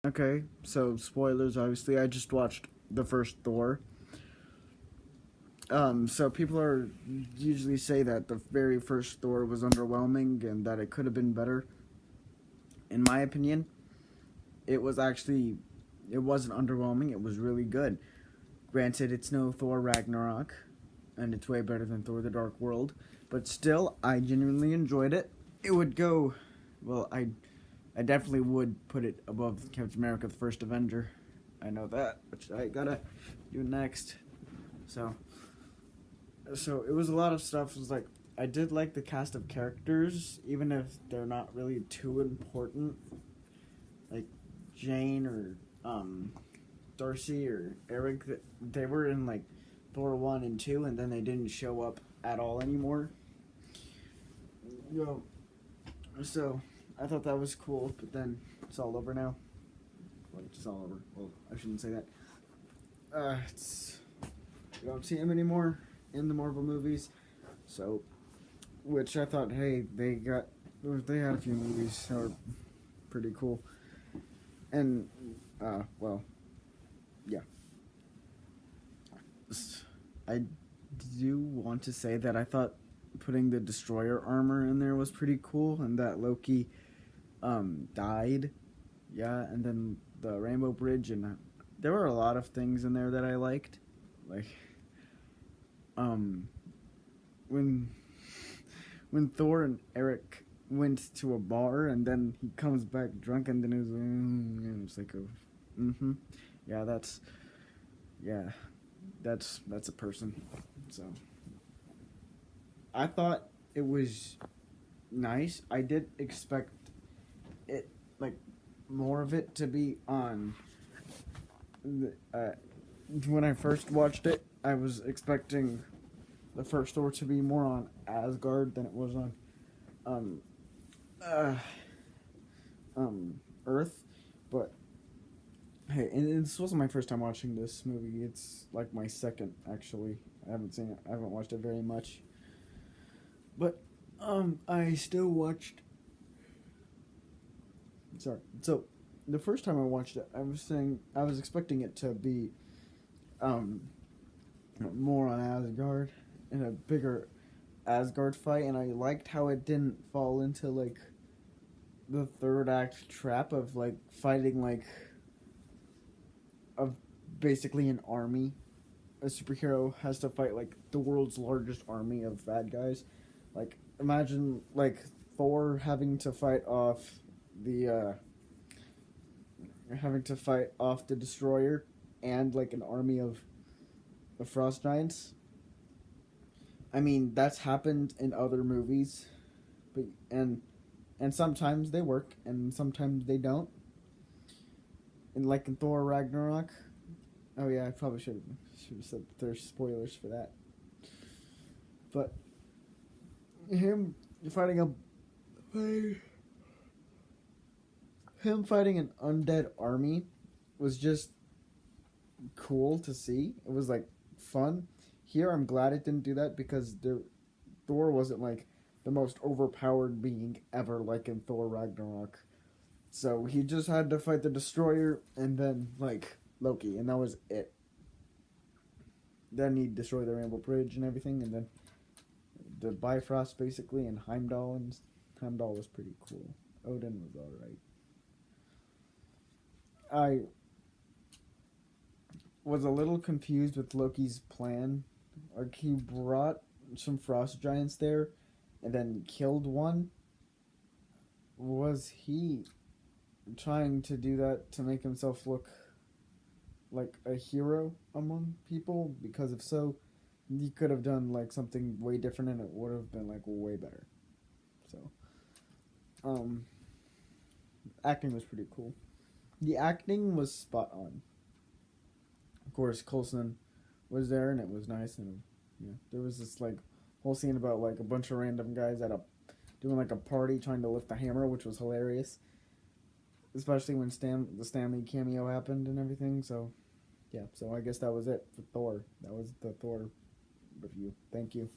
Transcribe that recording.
Okay, so spoilers, obviously. I just watched the first Thor. So people are usually say that the very first Thor was underwhelming and that it could have been better. In my opinion, it wasn't underwhelming. It was really good. Granted, it's no Thor Ragnarok, and it's way better than Thor: The Dark World, but still, I genuinely enjoyed it. It would go, well, I definitely would put it above Captain America: The First Avenger. I know that, which I gotta do next. So, so it was a lot of stuff. It was like I did like the cast of characters, even if they're not really too important. Like Jane or Darcy or Eric, they were in like Thor 1 and 2, and then they didn't show up at all anymore. Yo, so I thought that was cool, but then it's all over now. Well, it's all over. Well, I shouldn't say that. It's you don't see him anymore in the Marvel movies, so which I thought, hey, they had a few movies that were pretty cool, and well, yeah. I do want to say that I thought putting the destroyer armor in there was pretty cool, and that Loki died. Yeah, and then the Rainbow Bridge, and there were a lot of things in there that I liked. Like when Thor and Eric went to a bar and then he comes back drunk and then it was like yeah, that's a person. So I thought it was nice. I did expect it, like, more of it to be on when I first watched it. I was expecting the first Thor to be more on Asgard than it was on uh, Earth, but hey, and this wasn't my first time watching this movie. It's like my second, actually. I haven't watched it very much, but I still watched. Sorry. So, the first time I watched it, I was expecting it to be more on Asgard in a bigger Asgard fight, and I liked how it didn't fall into like the third act trap of like fighting like of basically an army. A superhero has to fight like the world's largest army of bad guys. Like imagine like Thor the having to fight off the destroyer and like an army of frost giants. I mean, that's happened in other movies, but and sometimes they work and sometimes they don't. And like in Thor Ragnarok. Oh yeah, I probably should have said there's spoilers for that. But him fighting a him fighting an undead army was just cool to see. It was like fun. Here, I'm glad it didn't do that because Thor wasn't like the most overpowered being ever, like in Thor Ragnarok. So he just had to fight the destroyer and then like Loki, and that was it. Then he destroyed the Rainbow Bridge and everything, and then the Bifrost basically, and Heimdall, and Heimdall was pretty cool. Odin was alright. I was a little confused with Loki's plan. Like, he brought some frost giants there and then killed one. Was he trying to do that to make himself look like a hero among people? Because if so, he could have done like something way different and it would have been like way better. So, acting was pretty cool. The acting was spot on. Of course, Coulson was there, and it was nice. And yeah, there was this like whole scene about like a bunch of random guys doing like a party trying to lift the hammer, which was hilarious. Especially when the Stanley cameo happened and everything. So yeah, so I guess that was it for Thor. That was the Thor review. Thank you.